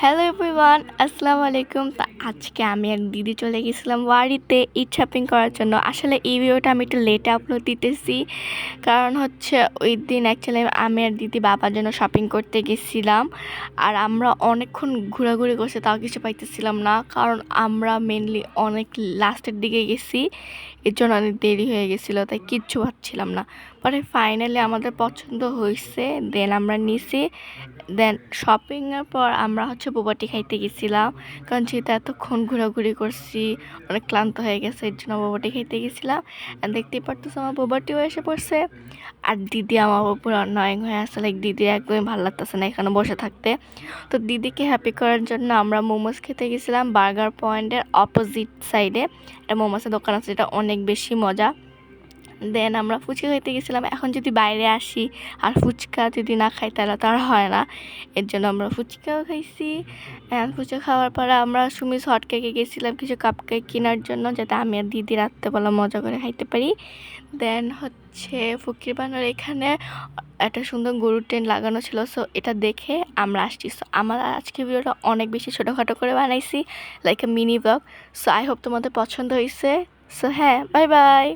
Hello everyone, আসসালামু আলাইকুম। তো আজকে আমি এক দিদি চলে গেছিলাম বাড়িতে ঈদ শপিং করার জন্য। আসলে এই ভিডিওটা আমি একটু লেটে আপলোড দিতেছি, কারণ হচ্ছে ওই দিন অ্যাকচুয়ালি আমি আর দিদি বাবার জন্য শপিং করতে গেছিলাম। আর আমরা অনেকক্ষণ ঘোরাঘুরি করছি, তাও কিছু পাইতেছিলাম না, কারণ আমরা মেনলি অনেক লাস্টের দিকে গেছি, এর জন্য অনেক দেরি হয়ে গেছিলো, তাই কিচ্ছু পাচ্ছিলাম না। পরে ফাইনালি আমাদের পছন্দ হয়েছে, দেন আমরা নিছি। দেন শপিংয়ের পর আমরা হচ্ছে বোবাটি খাইতে গেছিলাম, কারণ যেহেতু এতক্ষণ ঘোরাঘুরি করছি, অনেক ক্লান্ত হয়ে গেছে, এর জন্য বোবাটি খাইতে গেছিলাম। আর দেখতেই পারতেছো আমার বোবাটিও এসে পড়ছে। আর দিদি আমার উপর অন্যায় হয়ে আসছে, লাইক দিদি একদমই ভালো লাগতেছে না এখানে বসে থাকতে। তো দিদিকে হ্যাপি করার জন্য আমরা মোমোস খেতে গেছিলাম বার্গার পয়েন্টের অপোজিট সাইডে। একটা মোমোসের দোকান আছে, যেটা অনেক বেশি মজা। দেন আমরা ফুচকা খেতে গেছিলাম। এখন যদি বাইরে আসি আর ফুচকা যদি না খাই তাহলে তো আর হয় না, এর জন্য আমরা ফুচকাও খাইছি। ফুচকা খাওয়ার পরে আমরা সুমিস হট কেকে গেছিলাম কিছু কাপ কেক কেনার জন্য, যাতে আমি আর দিদি রাত্রেবেলা মজা করে খাইতে পারি। দেন হচ্ছে ফকির বানোর এখানে একটা সুন্দর গরুর ট্রেন লাগানো ছিল, সো এটা দেখে আমরা আসছি। সো আমার আজকে ভিডিওটা অনেক বেশি ছোটোখাটো করে বানাইছি, like a mini blog. So I hope তোমাদের পছন্দ হয়েছে। সো হ্যাঁ, বাই বাই।